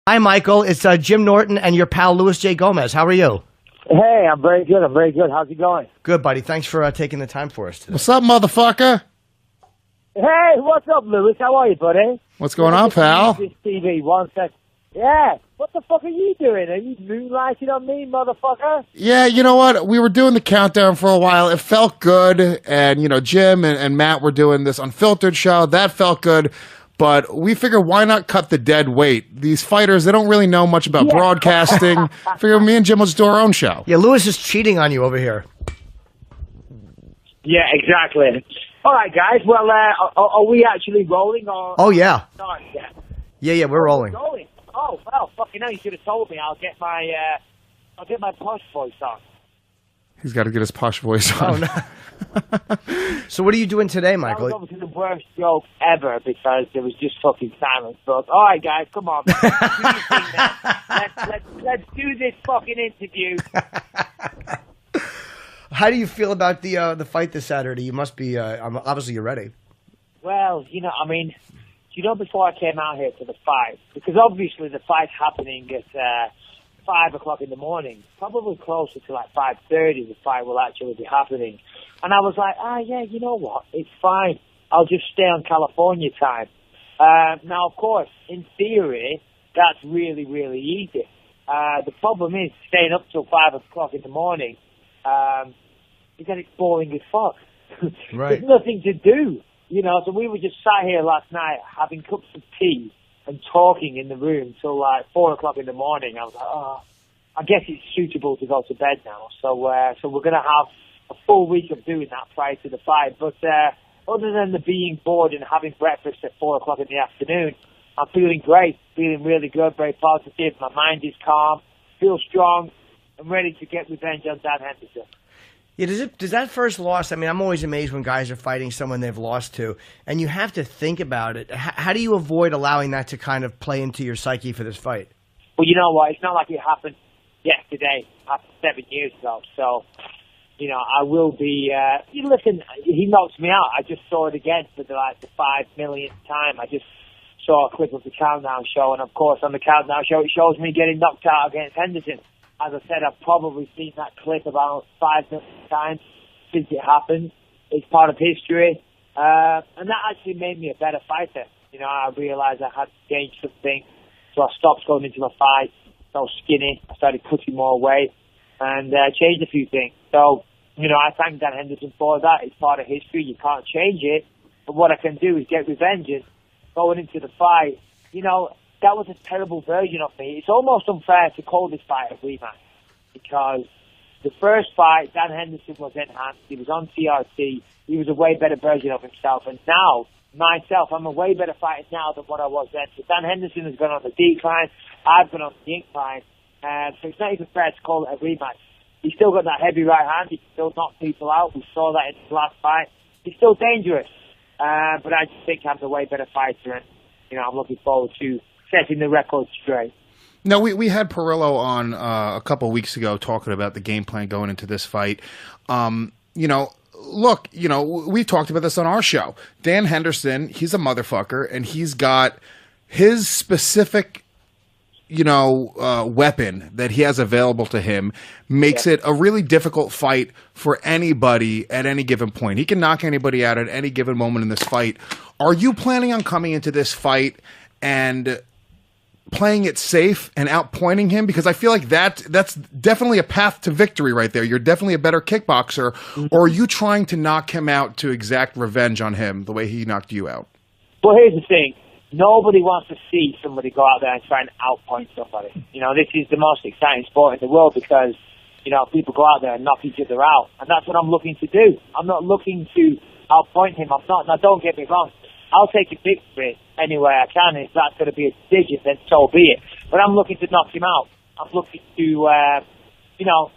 Hi, Michael. It's Jim Norton and your pal Louis J. Gomez. How are you? Hey, I'm very good. How's it going? Good, buddy. Thanks for taking the time for us today. What's up, motherfucker? Hey, what's up, Louis? How are you, buddy? What's going on, pal? This TV, one sec. Yeah, what the fuck are you doing? Are you moonlighting on me, motherfucker? Yeah, you know what? We were doing the countdown for a while. It felt good. And, Jim and Matt were doing this unfiltered show. That felt good. But we figured, why not cut the dead weight? These fighters, they don't really know much about broadcasting. Figure me and Jim will just do our own show. Yeah, Louis is cheating on you over here. Yeah, exactly. All right, guys. Well, are we actually rolling or? Oh, yeah. Not yet? Yeah, we're rolling. Rolling. Oh, well, fucking hell, you should have told me. I'll get my posh voice on. He's got to get his posh voice on. Oh, no. So what are you doing today, Michael? That was obviously the worst joke ever because there was just fucking silence. But all right, guys, come on. Let's do this fucking interview. How do you feel about the fight this Saturday? You must be obviously you're ready. Well, before I came out here to the fight, because obviously the fight's happening at 5 o'clock in the morning, probably closer to like 5:30. The fight will actually be happening. And I was like, yeah, you know what? It's fine. I'll just stay on California time. Now, of course, in theory, that's really, really easy. The problem is staying up till 5 o'clock in the morning, is that it's boring as fuck. Right. There's nothing to do, So we were just sat here last night having cups of tea and talking in the room till like 4 o'clock in the morning. I was like, I guess it's suitable to go to bed now. So we're going to have a full week of doing that prior to the fight. But other than the being bored and having breakfast at 4 o'clock in the afternoon, I'm feeling great, feeling really good, very positive. My mind is calm, feel strong. I'm ready to get revenge on Dan Henderson. Yeah, does that first loss, I mean, I'm always amazed when guys are fighting someone they've lost to, and you have to think about it. How do you avoid allowing that to kind of play into your psyche for this fight? Well, you know what? It's not like it happened yesterday, after 7 years ago. So, I will be, listen, he knocks me out. I just saw it again for the 5 millionth time. I just saw a clip of the Countdown show, and of course on the Countdown show it shows me getting knocked out against Henderson. As I said, I've probably seen that clip about 5 million times since it happened. It's part of history. And that actually made me a better fighter. I realized I had to change something. So I stopped going into a fight. I was skinny. I started cutting more weight and changed a few things. So, I thank Dan Henderson for that. It's part of history. You can't change it. But what I can do is get revenge. And going into the fight, that was a terrible version of me. It's almost unfair to call this fight a rematch because the first fight, Dan Henderson was enhanced. He was on TRT. He was a way better version of himself. And now, myself, I'm a way better fighter now than what I was then. So Dan Henderson has gone on the decline. I've gone on the incline. So it's not even fair to call it a rematch. He's still got that heavy right hand. He can still knock people out. We saw that in his last fight. He's still dangerous. But I just think I'm the way better fighter. And, I'm looking forward to setting the record straight. No, we had Perillo on a couple of weeks ago talking about the game plan going into this fight. Look, we talked about this on our show. Dan Henderson, he's a motherfucker, and he's got his specific, weapon that he has available to him makes it a really difficult fight for anybody at any given point. He can knock anybody out at any given moment in this fight. Are you planning on coming into this fight and playing it safe and outpointing him? Because I feel like that's definitely a path to victory right there. You're definitely a better kickboxer. Or are you trying to knock him out to exact revenge on him the way he knocked you out? Well, here's the thing. Nobody wants to see somebody go out there and try and outpoint somebody. This is the most exciting sport in the world because, people go out there and knock each other out. And that's what I'm looking to do. I'm not looking to outpoint him. I'm not. Now, don't get me wrong. I'll take a victory any way I can. If that's going to be a decision, then so be it. But I'm looking to knock him out. I'm looking to,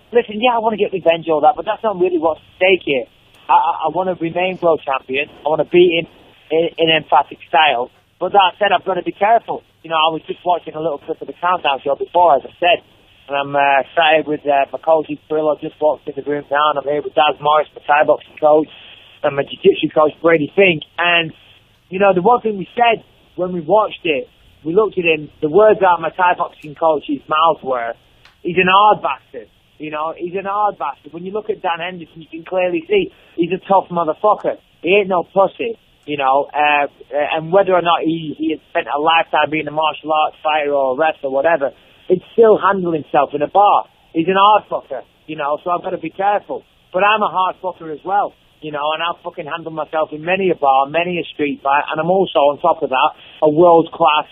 listen, I want to get revenge, all that, but that's not really what's at stake here. I want to remain world champion. I want to beat him in emphatic style. But that said, I've got to be careful. I was just watching a little clip of the Countdown show before, as I said, and I'm excited with my coach, Perillo, just walked in the room now, and I'm here with Daz Morris, my Thai boxing coach, and my jiu-jitsu coach, Brady Fink. And, the one thing we said when we watched it we looked at him, the words out of my Thai boxing coach's mouth were, he's an hard bastard. You know, he's an hard bastard. When you look at Dan Henderson, you can clearly see he's a tough motherfucker. He ain't no pussy, you know. And whether or not he has spent a lifetime being a martial arts fighter or a wrestler or whatever, he'd still handle himself in a bar. He's an hard fucker, you know, so I've got to be careful. But I'm a hard fucker as well, you know, and I've fucking handled myself in many a bar, many a street fight, and I'm also, on top of that, a world-class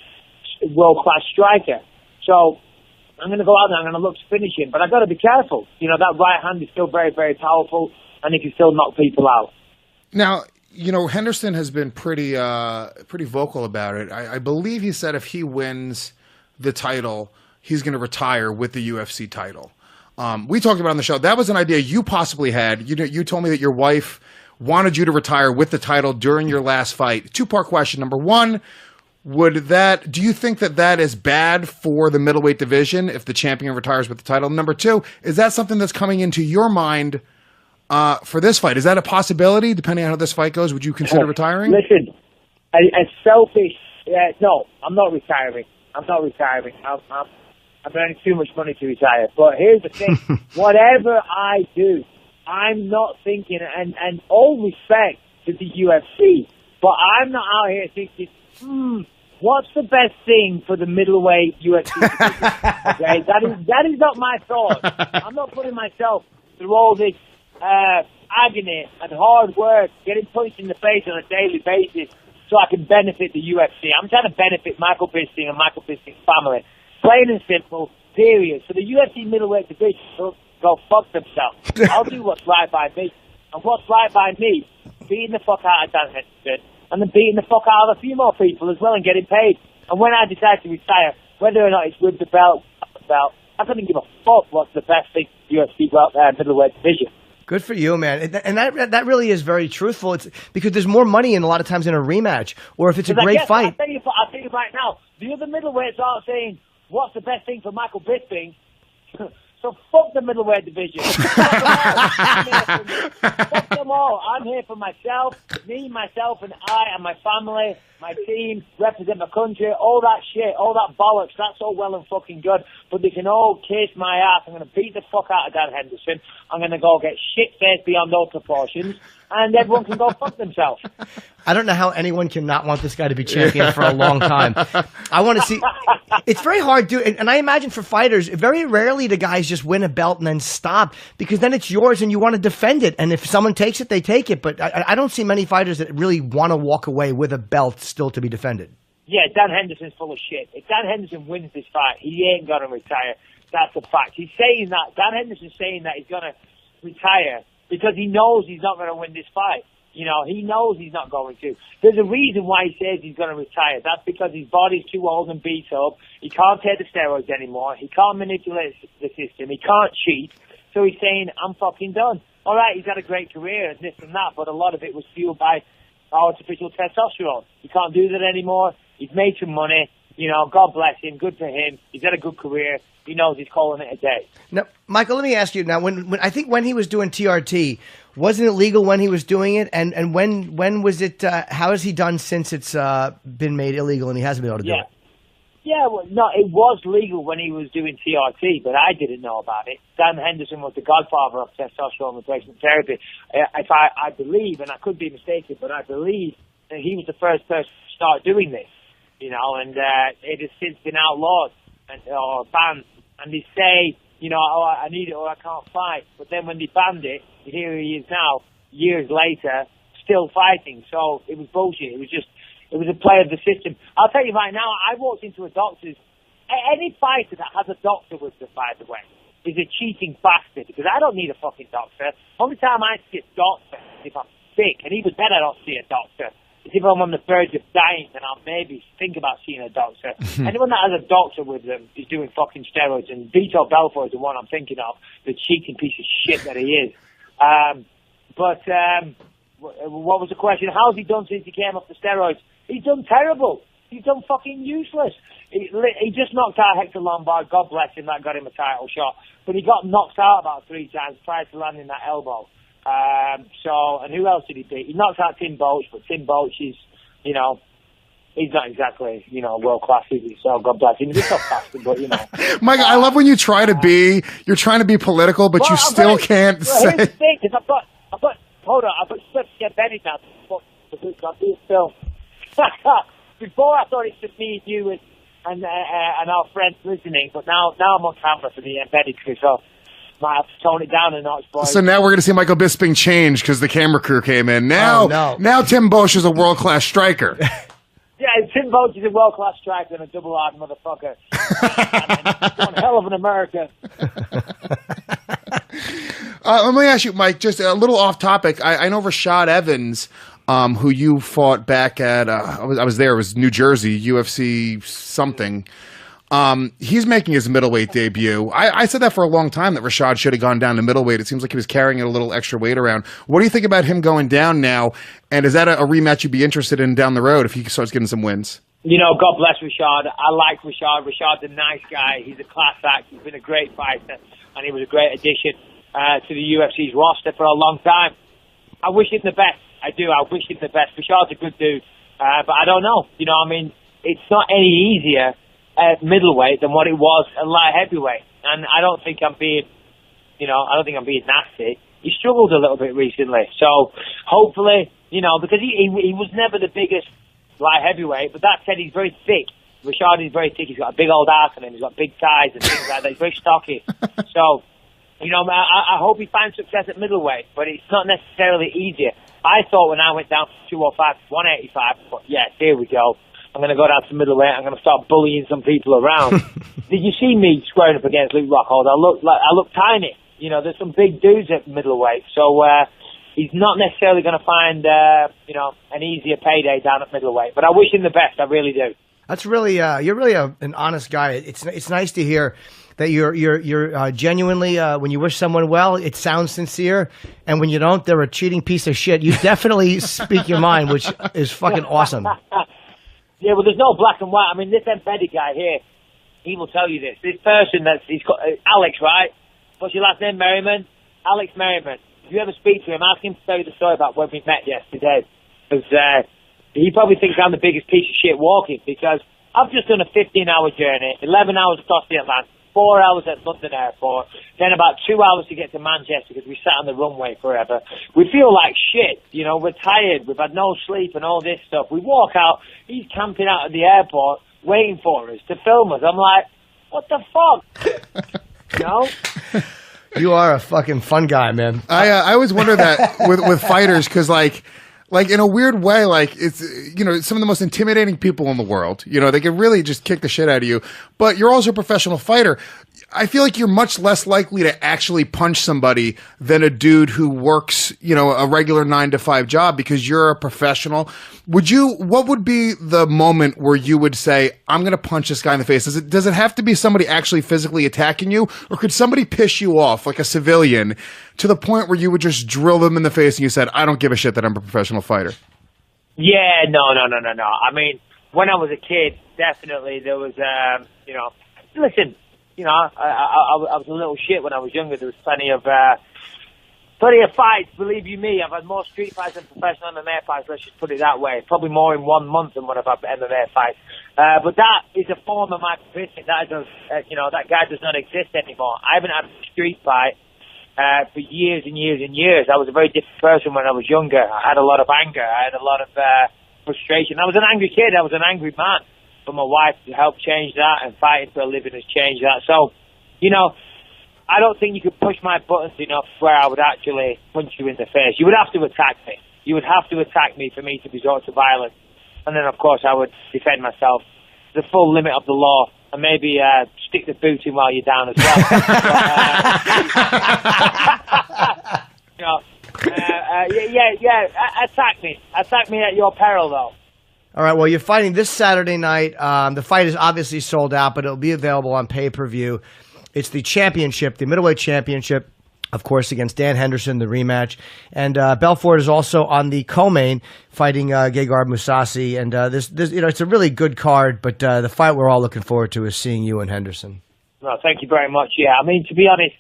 striker. So I'm going to go out there, I'm going to look to finish him, but I've got to be careful. You know, that right hand is still very, very powerful, and he can still knock people out. Now, you know, Henderson has been pretty vocal about it. I believe he said if he wins the title, he's going to retire with the UFC title. We talked about it on the show. That was an idea you possibly had. You told me that your wife wanted you to retire with the title during your last fight. Two-part question. Number one, do you think that is bad for the middleweight division if the champion retires with the title? Number two, is that something that's coming into your mind for this fight? Is that a possibility, depending on how this fight goes? Would you consider retiring? Listen, as selfish, no, I'm not retiring. I'm earning too much money to retire. But here's the thing. Whatever I do, I'm not thinking, and all respect to the UFC, but I'm not out here thinking, what's the best thing for the middleweight UFC division? Okay, that is not my thought. I'm not putting myself through all this agony and hard work, getting punched in the face on a daily basis so I can benefit the UFC. I'm trying to benefit Michael Bisping and Michael Bisping's family. Plain and simple, period. So the UFC middleweight division will go fuck themselves. I'll do what's right by me. And what's right by me, beating the fuck out of Dan Henderson, and then beating the fuck out of a few more people as well and getting paid. And when I decide to retire, whether or not it's with the belt, I couldn't give a fuck what's the best thing for the UFC middleweight division. Good for you, man. And that really is very truthful. It's because there's more money in a lot of times in a rematch, or if it's a great fight. I'll tell you right now, the other middleweights aren't saying, what's the best thing for Michael Bisping? So fuck the middleweight division. Fuck them all. I'm here for myself, myself, and I, and my family, my team, represent my country, all that shit, all that bollocks. That's all well and fucking good, but they can all kiss my ass. I'm going to beat the fuck out of Dan Henderson. I'm going to go get shit-faced beyond all proportions, and everyone can go fuck themselves. I don't know how anyone can not want this guy to be champion for a long time. I want to see. It's very hard, dude. And I imagine for fighters, very rarely do guys just win a belt and then stop, because then it's yours and you want to defend it. And if someone takes it, they take it. But I don't see many fighters that really want to walk away with a belt still to be defended. Yeah, Dan Henderson's full of shit. If Dan Henderson wins this fight, he ain't going to retire. That's a fact. He's saying that. Dan Henderson's saying that he's going to retire because he knows he's not going to win this fight. You know, he knows he's not going to. There's a reason why he says he's going to retire. That's because his body's too old and beat up. He can't take the steroids anymore. He can't manipulate the system. He can't cheat. So he's saying, I'm fucking done. All right, he's had a great career and this and that, but a lot of it was fueled by artificial testosterone. He can't do that anymore. He's made some money. You know, God bless him. Good for him. He's had a good career. He knows he's calling it a day. Now, Michael, let me ask you now. When I think when he was doing TRT, wasn't it legal when he was doing it? And when was it? How has he done since it's been made illegal and he hasn't been able to do it? Yeah. Well, no, it was legal when he was doing TRT, but I didn't know about it. Dan Henderson was the godfather of testosterone replacement therapy. If I believe, and I could be mistaken, but I believe that he was the first person to start doing this. You know, and it has since been outlawed or banned. And they say, you know, oh, I need it or I can't fight. But then when they banned it, here he is now, years later, still fighting. So it was bullshit. It was a play of the system. I'll tell you right now, I walked into a doctor's. Any fighter that has a doctor with them, by the way, is a cheating bastard, because I don't need a fucking doctor. Only time I see a doctor is if I'm sick, and even then I don't see a doctor. If I'm on the verge of dying, then I'll maybe think about seeing a doctor. Anyone that has a doctor with them is doing fucking steroids, and Vitor Belfort is the one I'm thinking of, the cheating piece of shit that he is. What was the question? How's he done since he came off the steroids? He's done terrible. He's done fucking useless. He just knocked out Hector Lombard. God bless him, that got him a title shot. But he got knocked out about 3 times prior to landing that elbow. And who else did he beat? He knocked out Tim Boach, but Tim Boach is, you know, he's not exactly, world class, is he? So God bless him. He's a tough bastard, but Mike, I love when you try to be. You're trying to be political, but you still can't say. Here's the thing, because I've got steps to get bedded now. I'll do a film. Before I thought it's just me and you and our friends listening, but now I'm on camera for the embedded crew, so might have to tone it down a notch, boys. So now we're going to see Michael Bisping change because the camera crew came in. Now Tim Bosch is a world-class striker. Yeah, Tim Bosch is a world-class striker and a double-hard motherfucker. One hell of an American. Let me ask you, Mike, just a little off-topic. I know Rashad Evans, who you fought back at, I was there, it was New Jersey, UFC something. He's making his middleweight debut. I said that for a long time, that Rashad should have gone down to middleweight. It seems like he was carrying a little extra weight around. What do you think about him going down now? And is that a rematch you'd be interested in down the road if he starts getting some wins? God bless Rashad. I like Rashad. Rashad's a nice guy. He's a class act. He's been a great fighter, and he was a great addition to the UFC's roster for a long time. I wish him the best. I do. I wish him the best. Rashad's a good dude, but I don't know. It's not any easier at middleweight than what it was at light heavyweight, and I don't think I'm being nasty. He struggled a little bit recently, so hopefully, because he was never the biggest light heavyweight, but that said, he's very thick. Rashad is very thick. He's got a big old arc on him. He's got big thighs and things like that. He's very stocky. So, I hope he finds success at middleweight, but it's not necessarily easier. I thought when I went down from 205 to 185, but yes, here we go. I'm going to go down to middleweight. I'm going to start bullying some people around. Did you see me squaring up against Luke Rockhold? I look tiny. There's some big dudes at middleweight, so he's not necessarily going to find an easier payday down at middleweight. But I wish him the best. I really do. That's really you're really an honest guy. It's nice to hear that you're genuinely when you wish someone well, it sounds sincere, and when you don't, they're a cheating piece of shit. You definitely speak your mind, which is fucking awesome. Yeah, well, there's no black and white. I mean, this embedded guy here, he will tell you this. This person he's got Alex, right? What's your last name, Merriman? Alex Merriman. If you ever speak to him, ask him to tell you the story about when we met yesterday. Because he probably thinks I'm the biggest piece of shit walking, because I've just done a 15-hour journey, 11 hours across the Atlantic, 4 hours at London Airport, then about 2 hours to get to Manchester because we sat on the runway forever. We feel like shit, we're tired, we've had no sleep and all this stuff. We walk out, he's camping out at the airport waiting for us to film us. I'm like, what the fuck? You are a fucking fun guy, man. I always wonder that with fighters, because like in a weird way, like it's some of the most intimidating people in the world. They can really just kick the shit out of you. But you're also a professional fighter. I feel like you're much less likely to actually punch somebody than a dude who works, a regular 9-to-5 job, because you're a professional. What would be the moment where you would say, I'm going to punch this guy in the face? Does it have to be somebody actually physically attacking you, or could somebody piss you off like a civilian to the point where you would just drill them in the face and you said, I don't give a shit that I'm a professional fighter? Yeah, no. I mean, when I was a kid, definitely there was, listen, I was a little shit when I was younger. There was plenty of fights, believe you me. I've had more street fights than professional MMA fights, let's just put it that way. Probably more in 1 month than what I've had MMA fights. But that is a form of my position. That guy does not exist anymore. I haven't had a street fight for years and years and years. I was a very different person when I was younger. I had a lot of anger. I had a lot of frustration. I was an angry kid. I was an angry man. But my wife helped change that, and fighting for a living has changed that. So, I don't think you could push my buttons enough where I would actually punch you in the face. You would have to attack me. You would have to attack me for me to resort to violence. And then, of course, I would defend myself to the full limit of the law, and maybe stick the boot in while you're down as well. Attack me. Attack me at your peril, though. All right, well, you're fighting this Saturday night. The fight is obviously sold out, but it'll be available on pay-per-view. It's the championship, the middleweight championship, of course, against Dan Henderson, the rematch. And Belfort is also on the co-main, fighting Gegard Mousasi. And this, it's a really good card, but the fight we're all looking forward to is seeing you and Henderson. Well, thank you very much. Yeah, I mean, to be honest,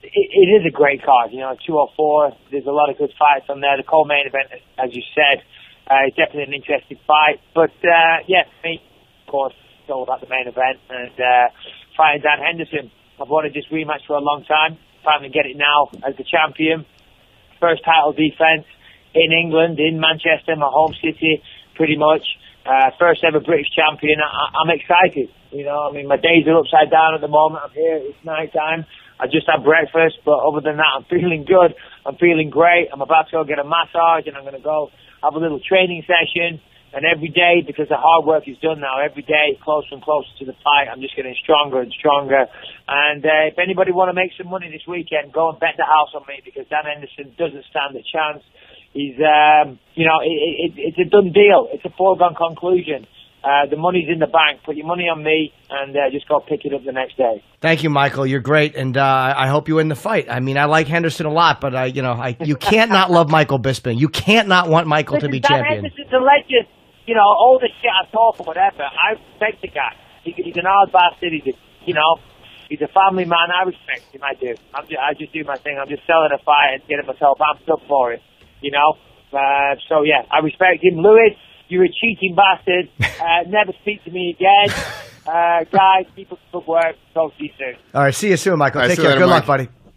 it is a great card. 204, there's a lot of good fights on there. The co-main event, as you said, It's definitely an interesting fight. But, yeah, for me, of course, it's all about the main event. And fighting Dan Henderson, I've wanted this rematch for a long time. Finally get it now as the champion. First title defense in England, in Manchester, my home city, pretty much. First ever British champion. I'm excited. You know, I mean, my days are upside down at the moment. I'm here. It's night time. I just had breakfast, but other than that, I'm feeling good. I'm feeling great. I'm about to go get a massage, and I'm going to go have a little training session. And every day, because the hard work is done now, every day, closer and closer to the fight, I'm just getting stronger and stronger. And if anybody want to make some money this weekend, go and bet the house on me, because Dan Henderson doesn't stand a chance. He's, you know, it's a done deal. It's a foregone conclusion. The money's in the bank. Put your money on me and just go pick it up the next day. Thank you, Michael. You're great, and I hope you win the fight. I mean, I like Henderson a lot, but you know, you can't not love Michael Bisping. You can't not want Michael to be champion. Henderson's a legend. You know, all the shit I talk or whatever. I respect the guy. He's an hard bastard. He's a family man. I respect him. I do. I just do my thing. I'm just selling a fight and getting myself amped up for it. You know. So yeah, I respect him. Lewis, you're a cheating bastard. Never speak to me again. Guys, keep up the good work. Talk to you soon. All right, see you soon, Michael. All right, take care. Good luck, buddy.